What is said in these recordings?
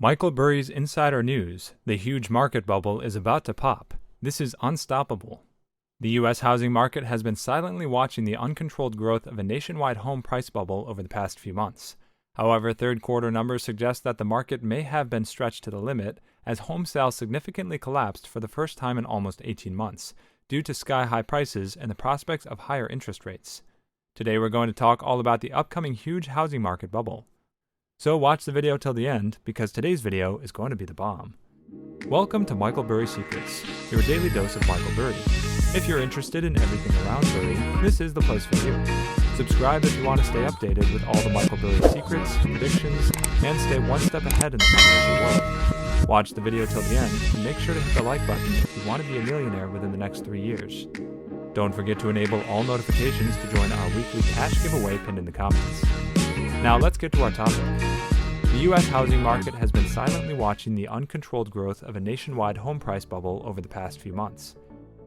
Michael Burry's Insider News: the huge market bubble is about to pop. This is unstoppable. The U.S. housing market has been silently watching the uncontrolled growth of a nationwide home price bubble over the past few months. However, third quarter numbers suggest that the market may have been stretched to the limit as home sales significantly collapsed for the first time in almost 18 months, due to sky-high prices and the prospects of higher interest rates. Today we're going to talk all about the upcoming huge housing market bubble. So watch the video till the end, because today's video is going to be the bomb. Welcome to Michael Burry Secrets, your daily dose of Michael Burry. If you're interested in everything around Burry, this is the place for you. Subscribe if you want to stay updated with all the Michael Burry secrets, predictions, and stay one step ahead in the financial world. Watch the video till the end, and make sure to hit the like button if you want to be a millionaire within the next 3 years. Don't forget to enable all notifications to join our weekly cash giveaway pinned in the comments. Now let's get to our topic. The U.S. housing market has been silently watching the uncontrolled growth of a nationwide home price bubble over the past few months.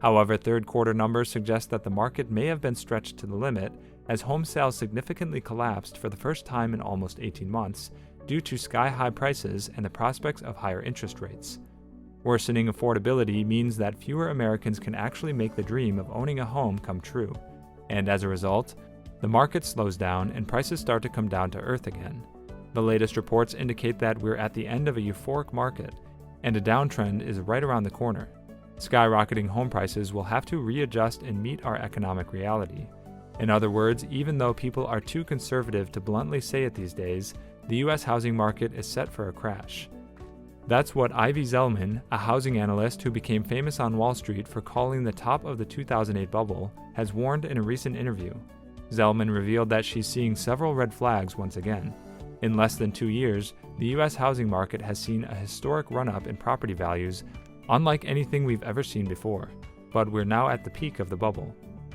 However, third quarter numbers suggest that the market may have been stretched to the limit as home sales significantly collapsed for the first time in almost 18 months due to sky-high prices and the prospects of higher interest rates. Worsening affordability means that fewer Americans can actually make the dream of owning a home come true, and as a result, the market slows down and prices start to come down to earth again. The latest reports indicate that we're at the end of a euphoric market, and a downtrend is right around the corner. Skyrocketing home prices will have to readjust and meet our economic reality. In other words, even though people are too conservative to bluntly say it these days, the U.S. housing market is set for a crash. That's what Ivy Zelman, a housing analyst who became famous on Wall Street for calling the top of the 2008 bubble, has warned in a recent interview. Zelman revealed that she's seeing several red flags once again. In less than 2 years, the U.S. housing market has seen a historic run-up in property values, unlike anything we've ever seen before. But we're now at the peak of the bubble.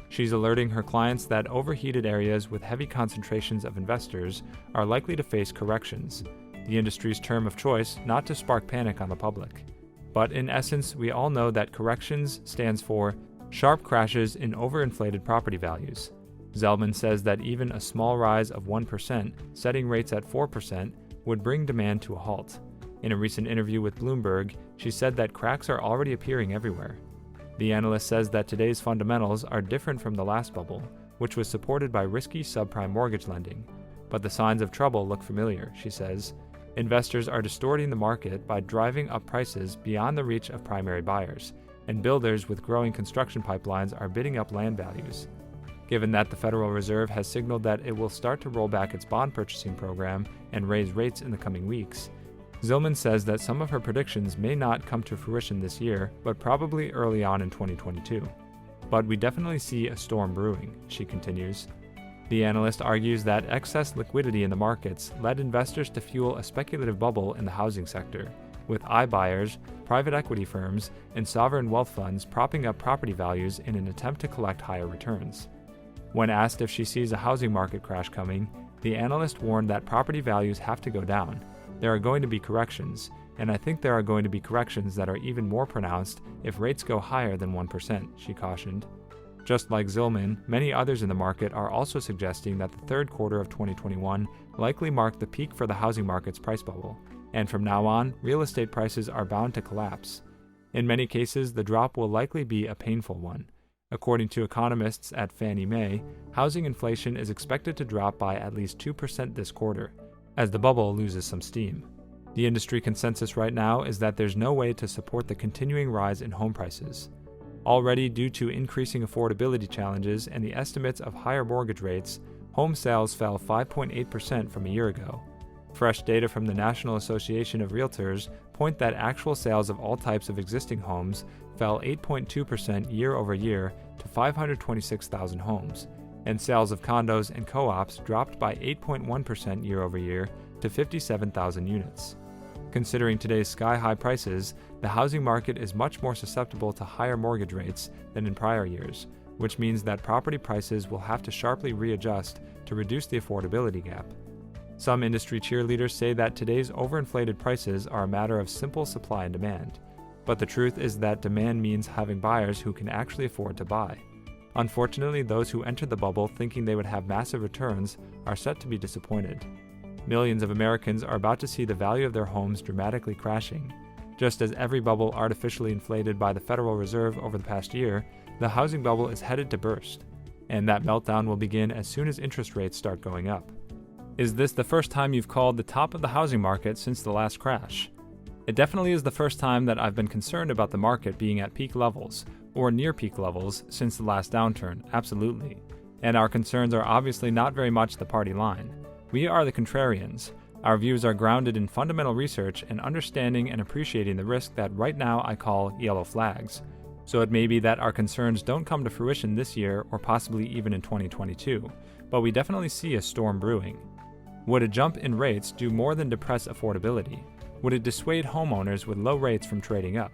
She's alerting her clients that overheated areas with heavy concentrations of investors are likely to face corrections, the industry's term of choice not to spark panic on the public. But in essence, we all know that corrections stands for sharp crashes in overinflated property values. Zelman says that even a small rise of 1%, setting rates at 4%, would bring demand to a halt. In a recent interview with Bloomberg, she said that cracks are already appearing everywhere. The analyst says that today's fundamentals are different from the last bubble, which was supported by risky subprime mortgage lending. But the signs of trouble look familiar, she says. Investors are distorting the market by driving up prices beyond the reach of primary buyers, and builders with growing construction pipelines are bidding up land values. Given that the Federal Reserve has signaled that it will start to roll back its bond purchasing program and raise rates in the coming weeks, Zelman says that some of her predictions may not come to fruition this year, but probably early on in 2022. But we definitely see a storm brewing, she continues. The analyst argues that excess liquidity in the markets led investors to fuel a speculative bubble in the housing sector, with iBuyers, private equity firms, and sovereign wealth funds propping up property values in an attempt to collect higher returns. When asked if she sees a housing market crash coming, the analyst warned that property values have to go down. There are going to be corrections, and I think there are going to be corrections that are even more pronounced if rates go higher than 1%, she cautioned. Just like Zelman, many others in the market are also suggesting that the third quarter of 2021 likely marked the peak for the housing market's price bubble, and from now on, real estate prices are bound to collapse. In many cases, the drop will likely be a painful one. According to economists at Fannie Mae, housing inflation is expected to drop by at least 2% this quarter, as the bubble loses some steam. The industry consensus right now is that there's no way to support the continuing rise in home prices. Already, due to increasing affordability challenges and the estimates of higher mortgage rates, home sales fell 5.8% from a year ago. Fresh data from the National Association of Realtors point that actual sales of all types of existing homes fell 8.2% year over year to 526,000 homes, and sales of condos and co-ops dropped by 8.1% year over year to 57,000 units. Considering today's sky-high prices, the housing market is much more susceptible to higher mortgage rates than in prior years, which means that property prices will have to sharply readjust to reduce the affordability gap. Some industry cheerleaders say that today's overinflated prices are a matter of simple supply and demand. But the truth is that demand means having buyers who can actually afford to buy. Unfortunately, those who entered the bubble thinking they would have massive returns are set to be disappointed. Millions of Americans are about to see the value of their homes dramatically crashing. Just as every bubble artificially inflated by the Federal Reserve over the past year, the housing bubble is headed to burst, and that meltdown will begin as soon as interest rates start going up. Is this the first time you've called the top of the housing market since the last crash? It definitely is the first time that I've been concerned about the market being at peak levels, or near peak levels, since the last downturn, absolutely. And our concerns are obviously not very much the party line. We are the contrarians. Our views are grounded in fundamental research and understanding and appreciating the risk that right now I call yellow flags. So it may be that our concerns don't come to fruition this year or possibly even in 2022, but we definitely see a storm brewing. Would a jump in rates do more than depress affordability? Would it dissuade homeowners with low rates from trading up?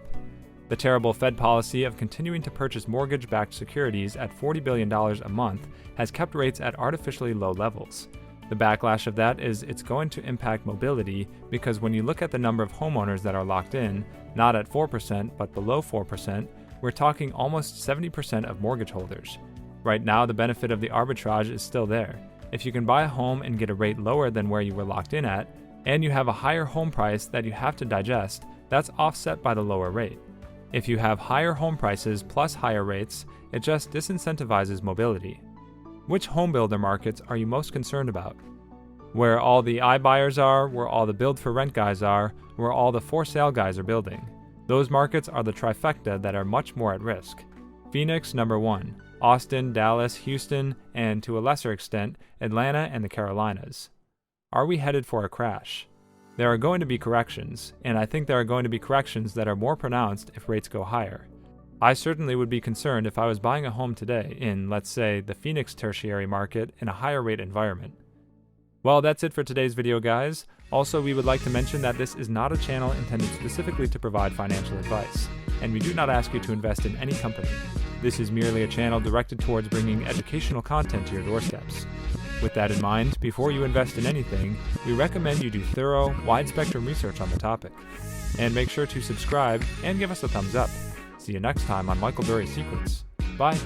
The terrible Fed policy of continuing to purchase mortgage-backed securities at $40 billion a month has kept rates at artificially low levels. The backlash of that is it's going to impact mobility because when you look at the number of homeowners that are locked in, not at 4% but below 4%, we're talking almost 70% of mortgage holders. Right now, the benefit of the arbitrage is still there. If you can buy a home and get a rate lower than where you were locked in at, and you have a higher home price that you have to digest, that's offset by the lower rate. If you have higher home prices plus higher rates, it just disincentivizes mobility. Which home builder markets are you most concerned about? Where all the iBuyers are, where all the build-for-rent guys are, where all the for-sale guys are building. Those markets are the trifecta that are much more at risk. Phoenix, number 1. Austin, Dallas, Houston, and to a lesser extent, Atlanta and the Carolinas. Are we headed for a crash? There are going to be corrections, and I think there are going to be corrections that are more pronounced if rates go higher. I certainly would be concerned if I was buying a home today in, let's say, the Phoenix tertiary market in a higher rate environment. Well, that's it for today's video, guys. Also, we would like to mention that this is not a channel intended specifically to provide financial advice, and we do not ask you to invest in any company. This is merely a channel directed towards bringing educational content to your doorsteps. With that in mind, before you invest in anything, we recommend you do thorough, wide-spectrum research on the topic. And make sure to subscribe and give us a thumbs up. See you next time on Michael Burry Secrets. Bye!